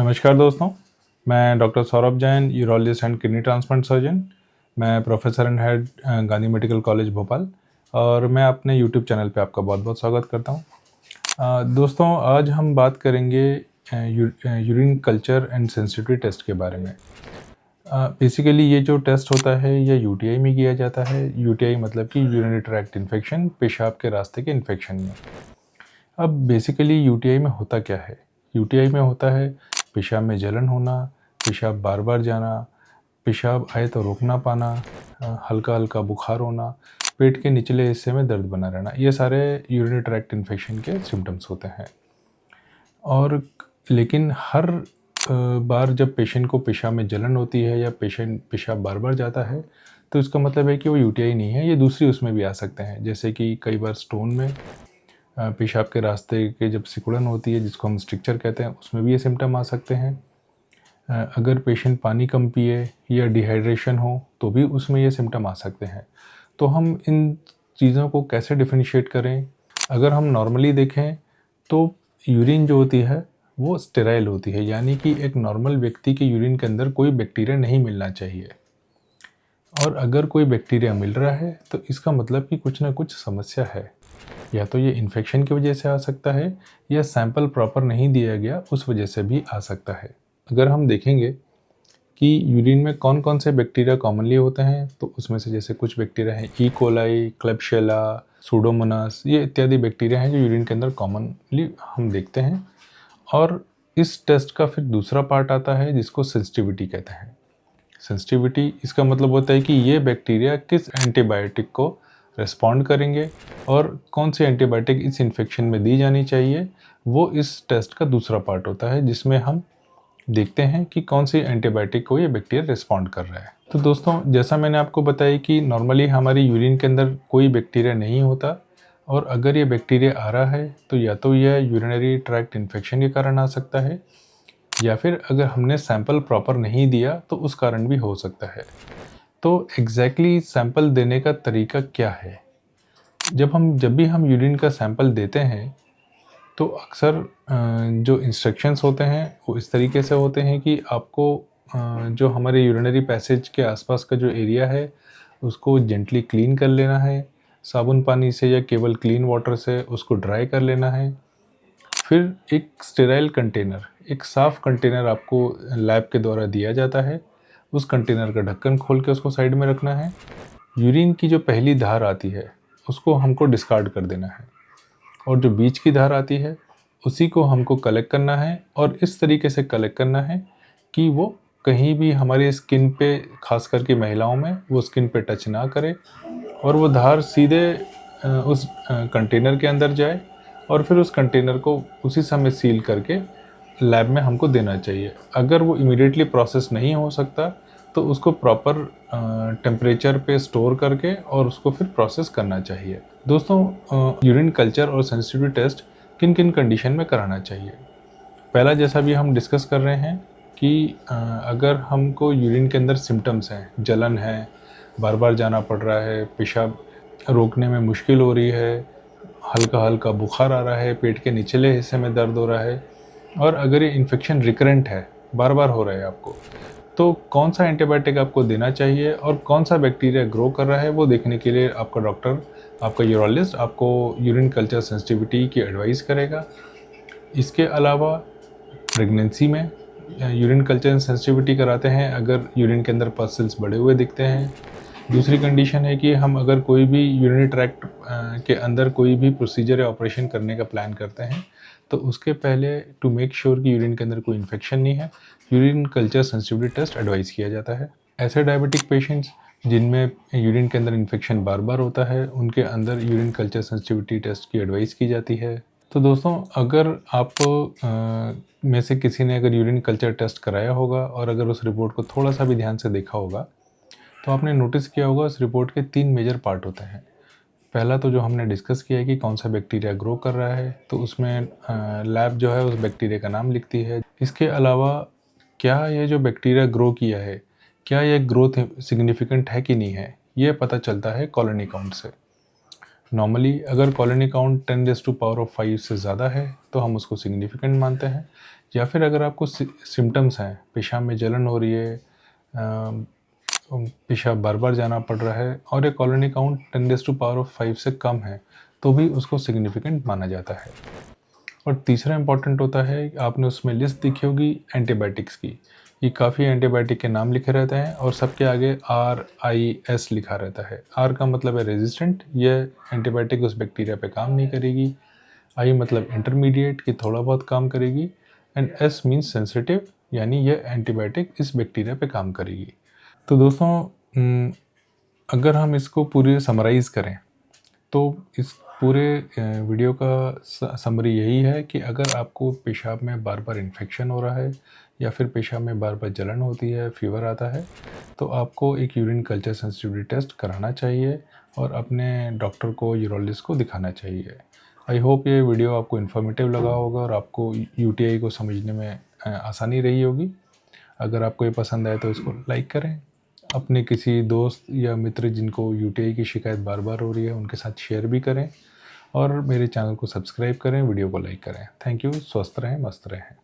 नमस्कार दोस्तों, मैं doctor Saurabh Jain, urologist and kidney transplant surgeon. मैं professor and head Gandhi medical college Bhopal और मैं अपने यूट्यूब चैनल पे आपका बहुत बहुत स्वागत करता हूं। दोस्तों, आज हम बात करेंगे urine culture and sensitivity test के बारे में। बेसिकली ये जो टेस्ट होता है ये यूटीआई में किया जाता है। यूटीआई मतलब कि यूरिनरी ट्रैक्ट इन्फेक्शन, पेशाब के रास्ते के इन्फेक्शन में। अब बेसिकली यूटीआई में होता क्या है? यूटीआई में होता है पेशाब में जलन होना, पेशाब बार बार जाना, पेशाब आए तो रोक ना पाना, हल्का हल्का बुखार होना, पेट के निचले हिस्से में दर्द बना रहना। ये सारे यूरिनरी ट्रैक्ट इन्फेक्शन के सिम्टम्स होते हैं। और लेकिन हर बार जब पेशेंट को पेशाब में जलन होती है या पेशेंट पेशाब बार बार जाता है तो इसका मतलब है कि वो यूटीआई नहीं है, ये दूसरी उसमें भी आ सकते हैं। जैसे कि कई बार स्टोन में पेशाब के रास्ते के जब सिकुड़न होती है जिसको हम स्ट्रिक्चर कहते हैं, उसमें भी ये सिम्टम आ सकते हैं। अगर पेशेंट पानी कम पिए या डिहाइड्रेशन हो तो भी उसमें ये सिम्टम आ सकते हैं। तो हम इन चीज़ों को कैसे डिफरेंशिएट करें? अगर हम नॉर्मली देखें तो यूरिन जो होती है वो स्टेराइल होती है, यानी कि एक नॉर्मल व्यक्ति के यूरिन के अंदर कोई बैक्टीरिया नहीं मिलना चाहिए। और अगर कोई बैक्टीरिया मिल रहा है तो इसका मतलब कि कुछ ना कुछ समस्या है। या तो ये इन्फेक्शन की वजह से आ सकता है या सैंपल प्रॉपर नहीं दिया गया उस वजह से भी आ सकता है। अगर हम देखेंगे कि यूरिन में कौन कौन से बैक्टीरिया कॉमनली होते हैं तो उसमें से जैसे कुछ बैक्टीरिया हैं ई कोलाई, क्लेब्सियला, सूडोमोनास, ये इत्यादि बैक्टीरिया हैं जो यूरिन के अंदर कॉमनली हम देखते हैं। और इस टेस्ट का फिर दूसरा पार्ट आता है जिसको सेंसिटिविटी कहते हैं। सेंसिटिविटी इसका मतलब होता है कि ये बैक्टीरिया किस एंटीबायोटिक को रिस्पॉन्ड करेंगे और कौन सी एंटीबायोटिक इस इन्फेक्शन में दी जानी चाहिए, वो इस टेस्ट का दूसरा पार्ट होता है जिसमें हम देखते हैं कि कौन सी एंटीबायोटिक को ये बैक्टीरिया रिस्पॉन्ड कर रहा है। तो दोस्तों, जैसा मैंने आपको बताया कि नॉर्मली हमारी यूरिन के अंदर कोई बैक्टीरिया नहीं होता, और अगर ये बैक्टीरिया आ रहा है तो या तो यह यूरिनरी ट्रैक्ट इन्फेक्शन के कारण आ सकता है या फिर अगर हमने सैंपल प्रॉपर नहीं दिया तो उस कारण भी हो सकता है। तो एग्जैक्टली सैंपल देने का तरीका क्या है? जब भी हम यूरिन का सैंपल देते हैं तो अक्सर जो इंस्ट्रक्शंस होते हैं वो इस तरीके से होते हैं कि आपको जो हमारे यूरिनरी पैसेज के आसपास का जो एरिया है उसको जेंटली क्लीन कर लेना है, साबुन पानी से या केवल क्लीन वाटर से उसको ड्राई कर लेना है। फिर एक स्टेराइल कंटेनर, एक साफ़ कंटेनर आपको लैब के द्वारा दिया जाता है। उस कंटेनर का ढक्कन खोल के उसको साइड में रखना है। यूरिन की जो पहली धार आती है उसको हमको डिस्कार्ड कर देना है और जो बीच की धार आती है उसी को हमको कलेक्ट करना है, और इस तरीके से कलेक्ट करना है कि वो कहीं भी हमारी स्किन पे, खास करके महिलाओं में, वो स्किन पे टच ना करे और वो धार सीधे उस कंटेनर के अंदर जाए और फिर उस कंटेनर को उसी समय सील करके लैब में हमको देना चाहिए। अगर वो इमीडिएटली प्रोसेस नहीं हो सकता तो उसको प्रॉपर टेम्परेचर पे स्टोर करके और उसको फिर प्रोसेस करना चाहिए। दोस्तों, यूरिन कल्चर और सेंसिटिविटी टेस्ट किन किन कंडीशन में कराना चाहिए? पहला, जैसा भी हम डिस्कस कर रहे हैं कि अगर हमको यूरिन के अंदर सिम्टम्स हैं, जलन है, बार बार जाना पड़ रहा है, पेशाब रोकने में मुश्किल हो रही है, हल्का हल्का बुखार आ रहा है, पेट के निचले हिस्से में दर्द हो रहा है, और अगर ये इन्फेक्शन रिकरेंट है, बार बार हो रहा है आपको, तो कौन सा एंटीबायोटिक आपको देना चाहिए और कौन सा बैक्टीरिया ग्रो कर रहा है वो देखने के लिए आपका डॉक्टर, आपका यूरोलॉजिस्ट आपको यूरिन कल्चर सेंसिटिविटी की एडवाइस करेगा। इसके अलावा प्रेगनेंसी में यूरिन कल्चर सेंसिटिविटी कराते हैं अगर यूरिन के अंदर पसल्स बड़े हुए दिखते हैं। दूसरी कंडीशन है कि हम अगर कोई भी यूरिनरी ट्रैक्ट के अंदर कोई भी प्रोसीजर या ऑपरेशन करने का प्लान करते हैं तो उसके पहले टू मेक श्योर कि यूरिन के अंदर कोई इन्फेक्शन नहीं है, urine culture sensitivity test advice किया जाता है। ऐसे डायबिटिक पेशेंट्स जिनमें यूरिन के अंदर इन्फेक्शन बार बार होता है उनके अंदर यूरिन कल्चर सेंसिटिविटी टेस्ट की एडवाइस की जाती है। तो दोस्तों, अगर आप में से किसी ने अगर यूरिन कल्चर टेस्ट कराया होगा और अगर उस रिपोर्ट को थोड़ा सा भी ध्यान से देखा होगा तो आपने नोटिस किया होगा उस रिपोर्ट के 3 मेजर पार्ट होते हैं। पहला तो जो हमने डिस्कस किया है कि कौन सा बैक्टीरिया ग्रो कर रहा है, तो उसमें लैब जो है उस बैक्टीरिया का नाम लिखती है। इसके अलावा क्या ये जो बैक्टीरिया ग्रो किया है, क्या ये ग्रोथ सिग्निफिकेंट है कि नहीं है, ये पता चलता है कॉलोनी काउंट से। नॉर्मली अगर कॉलोनी काउंट 10⁻⁵ से ज़्यादा है तो हम उसको सिग्निफिकेंट मानते हैं। या फिर अगर आपको सिम्टम्स हैं, पेशाब में जलन हो रही है, पेशाब बार बार जाना पड़ रहा है और ये कॉलोनी काउंट 10⁻⁵ से कम है तो भी उसको सिग्निफिकेंट माना जाता है। और तीसरा इम्पॉर्टेंट होता है, आपने उसमें लिस्ट देखी होगी एंटीबायोटिक्स की। ये काफ़ी एंटीबायोटिक के नाम लिखे रहते हैं और सबके आगे RIS लिखा रहता है। R का मतलब है रेजिस्टेंट, यह एंटीबायोटिक उस बैक्टीरिया पे काम नहीं करेगी। I मतलब इंटरमीडिएट, कि थोड़ा बहुत काम करेगी। एंड S मीन्स सेंसिटिव, यानी यह एंटीबायोटिक इस बैक्टीरिया पे काम करेगी। तो दोस्तों, अगर हम इसको पूरी समराइज़ करें तो इस पूरे वीडियो का समरी यही है कि अगर आपको पेशाब में बार बार इन्फेक्शन हो रहा है या फिर पेशाब में बार बार जलन होती है, फीवर आता है, तो आपको एक यूरिन कल्चर सेंसिटिविटी टेस्ट कराना चाहिए और अपने डॉक्टर को, यूरोलॉजिस्ट को दिखाना चाहिए। आई होप ये वीडियो आपको इन्फॉर्मेटिव लगा होगा और आपको यूटीआई को समझने में आसानी रही होगी। अगर आपको ये पसंद आए तो इसको लाइक करें। अपने किसी दोस्त या मित्र जिनको यूटीआई की शिकायत बार बार हो रही है उनके साथ शेयर भी करें और मेरे चैनल को सब्सक्राइब करें, वीडियो को लाइक करें। Thank you. स्वस्थ रहें, मस्त रहें।